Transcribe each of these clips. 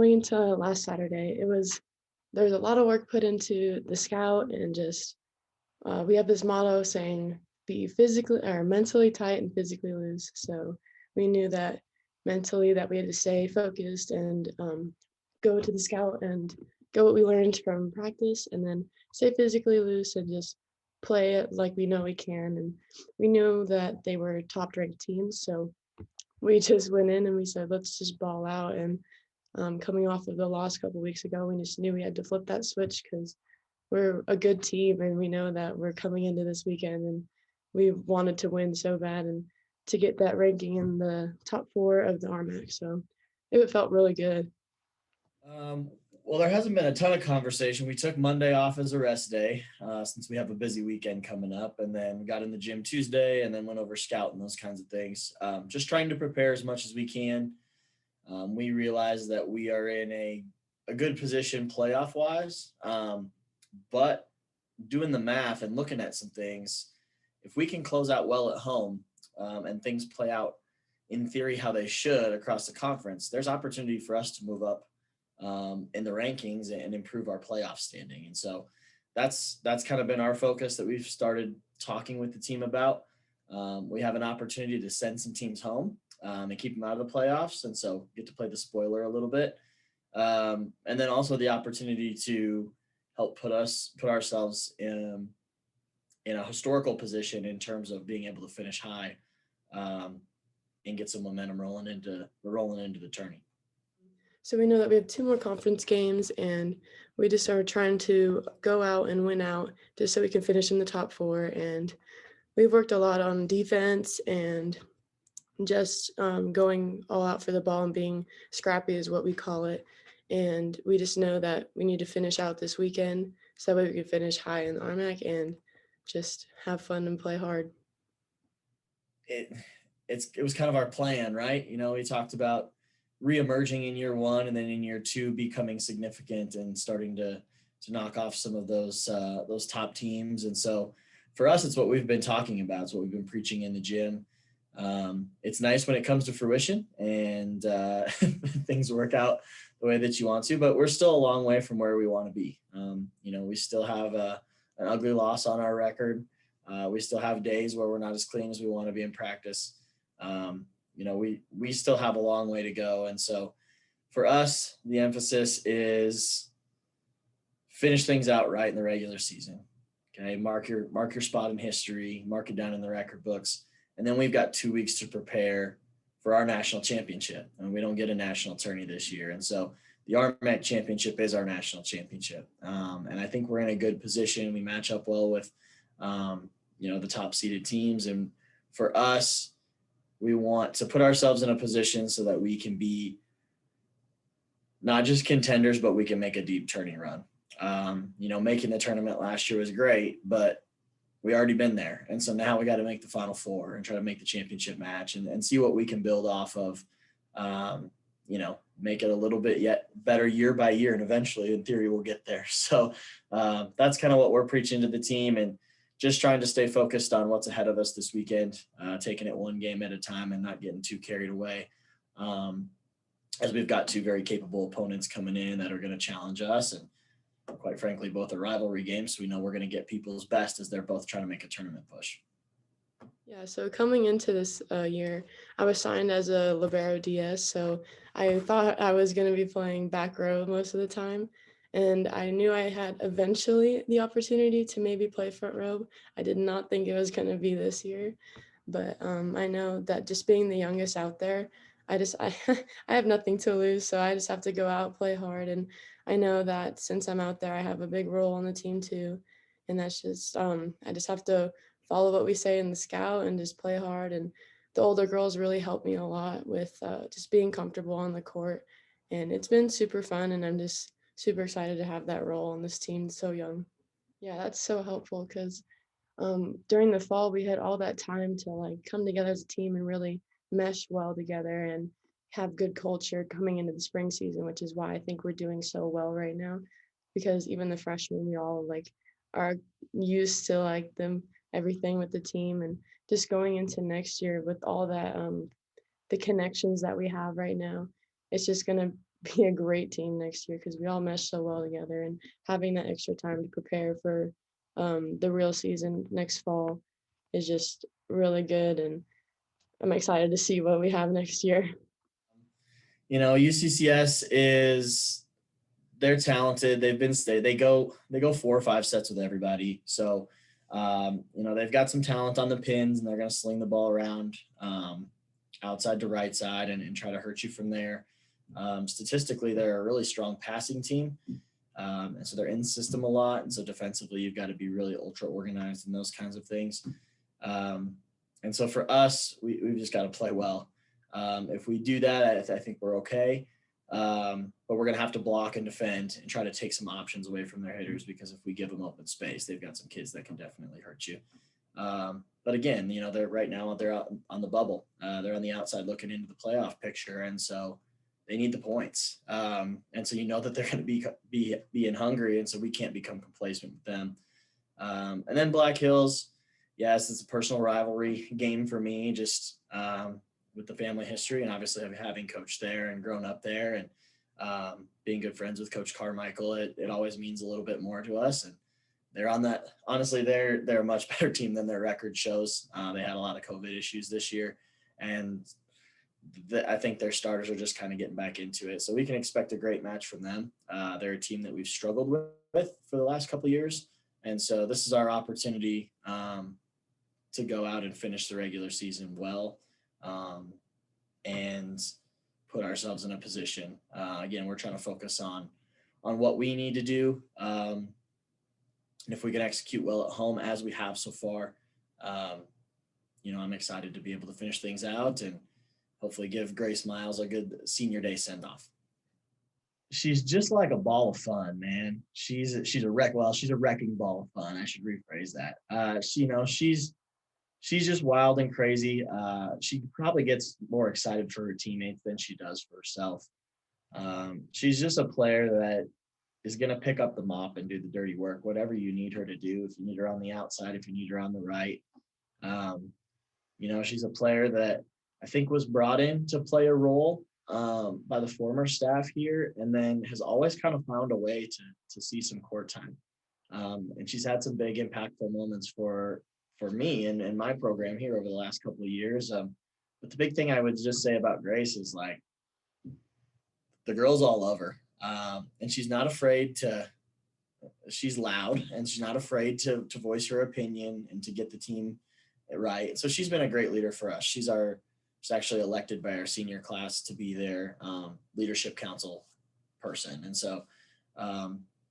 coming into last Saturday, there's a lot of work put into the scout and just we have this motto saying be physically or mentally tight and physically loose. So we knew that mentally that we had to stay focused and go to the scout and go what we learned from practice, and then stay physically loose and just play it like we know we can. And we knew that they were top ranked teams, so we just went in and we said, let's just ball out. And coming off of the loss a couple weeks ago, we just knew we had to flip that switch because we're a good team and we know that we're coming into this weekend and we wanted to win so bad and to get that ranking in the top 4 of the RMAC. So it felt really good. Well, there hasn't been a ton of conversation. We took Monday off as a rest day since we have a busy weekend coming up, and then got in the gym Tuesday and then went over scout and those kinds of things. Just trying to prepare as much as we can. We realize that we are in a good position playoff wise, but doing the math and looking at some things, if we can close out well at home and things play out in theory how they should across the conference, there's opportunity for us to move up in the rankings and improve our playoff standing. And so that's kind of been our focus that we've started talking with the team about. We have an opportunity to send some teams home and keep them out of the playoffs. And so get to play the spoiler a little bit. And then also the opportunity to help put ourselves in a historical position in terms of being able to finish high and get some momentum rolling into the tourney. So we know that we have 2 more conference games, and we just are trying to go out and win out just so we can finish in the top 4. And we've worked a lot on defense and just going all out for the ball and being scrappy is what we call it. And we just know that we need to finish out this weekend so that way we can finish high in the RMAC and just have fun and play hard. It was kind of our plan, right? We talked about reemerging in year 1 and then in year 2 becoming significant and starting to knock off some of those top teams. And so for us, it's what we've been talking about. It's what we've been preaching in the gym. It's nice when it comes to fruition and things work out the way that you want to, but we're still a long way from where we want to be. We still have an ugly loss on our record. We still have days where we're not as clean as we want to be in practice. We still have a long way to go. And so for us, the emphasis is finish things out right in the regular season. Okay. Mark your spot in history, mark it down in the record books. And then we've got 2 weeks to prepare for our national championship. And we don't get a national tourney this year. And so the RMAC championship is our national championship. And I think we're in a good position. We match up well with, the top seeded teams. And for us, we want to put ourselves in a position so that we can be not just contenders, but we can make a deep tourney run. Making the tournament last year was great, but we already been there. And so now we got to make the Final Four and try to make the championship match and see what we can build off of, make it a little bit yet better year by year. And eventually, in theory, we'll get there. So that's kind of what we're preaching to the team and just trying to stay focused on what's ahead of us this weekend, taking it one game at a time and not getting too carried away. As we've got 2 very capable opponents coming in that are going to challenge us. And quite frankly, both are rivalry games. So we know we're going to get people's best as they're both trying to make a tournament push. Yeah, so coming into this year, I was signed as a libero DS, so I thought I was going to be playing back row most of the time. And I knew I had eventually the opportunity to maybe play front row. I did not think it was going to be this year, but I know that just being the youngest out there, I have nothing to lose, so I just have to go out, play hard. And I know that since I'm out there, I have a big role on the team too. And that's just, I just have to follow what we say in the scout and just play hard. And the older girls really helped me a lot with just being comfortable on the court. And it's been super fun, and I'm just super excited to have that role on this team so young. Yeah, that's so helpful because during the fall, we had all that time to come together as a team and really mesh well together and have good culture coming into the spring season, which is why I think we're doing so well right now, because even the freshmen, we all are used to everything with the team, and just going into next year with all that the connections that we have right now, it's just going to be a great team next year because we all mesh so well together. And having that extra time to prepare for the real season next fall is just really good. And I'm excited to see what we have next year. UCCS is they're talented. They go 4 or 5 sets with everybody. So they've got some talent on the pins, and they're going to sling the ball around outside to right side and try to hurt you from there. Statistically, they're a really strong passing team. And so they're in system a lot. And so defensively, you've got to be really ultra organized and those kinds of things. And so for us, we've just got to play well. If we do that, I think we're okay. But we're going to have to block and defend and try to take some options away from their hitters, because if we give them open space, they've got some kids that can definitely hurt you. But again, they're right now, they're out on the bubble. They're on the outside looking into the playoff picture. And so they need the points. And so that they're going to be in hungry. And so we can't become complacent with them. And then Black Hills, yes, it's a personal rivalry game for me, just with the family history, and obviously having coached there and grown up there, and being good friends with Coach Carmichael, it always means a little bit more to us. And they're on that. Honestly, they're a much better team than their record shows. They had a lot of COVID issues this year, and I think their starters are just kind of getting back into it. So we can expect a great match from them. They're a team that we've struggled with for the last couple of years, and so this is our opportunity to go out and finish the regular season well. And put ourselves in a position. Again, we're trying to focus on what we need to do. And if we can execute well at home, as we have so far, I'm excited to be able to finish things out and hopefully give Grace Miles a good senior day send off. She's just like a ball of fun, man. She's a wreck. Well, she's a wrecking ball of fun. I should rephrase that. She's just wild and crazy. She probably gets more excited for her teammates than she does for herself. She's just a player that is going to pick up the mop and do the dirty work, whatever you need her to do. If you need her on the outside, if you need her on the right. She's a player that I think was brought in to play a role by the former staff here, and then has always kind of found a way to see some court time. And she's had some big impactful moments for me and my program here over the last couple of years. But the big thing I would just say about Grace is, like, the girls all love her. And she's not afraid she's loud, and she's not afraid to voice her opinion and to get the team right. So she's been a great leader for us. She's actually elected by our senior class to be their leadership council person. And so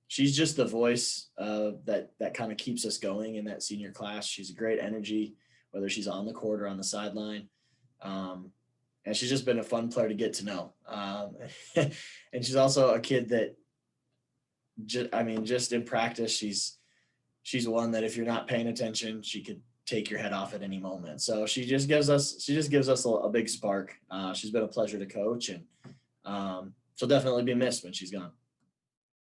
she's just the voice that kind of keeps us going in that senior class. She's a great energy, whether she's on the court or on the sideline. And she's just been a fun player to get to know. And she's also a kid that, just in practice, she's one that if you're not paying attention, she could take your head off at any moment. So she just gives us a big spark. She's been a pleasure to coach, and she'll definitely be missed when she's gone.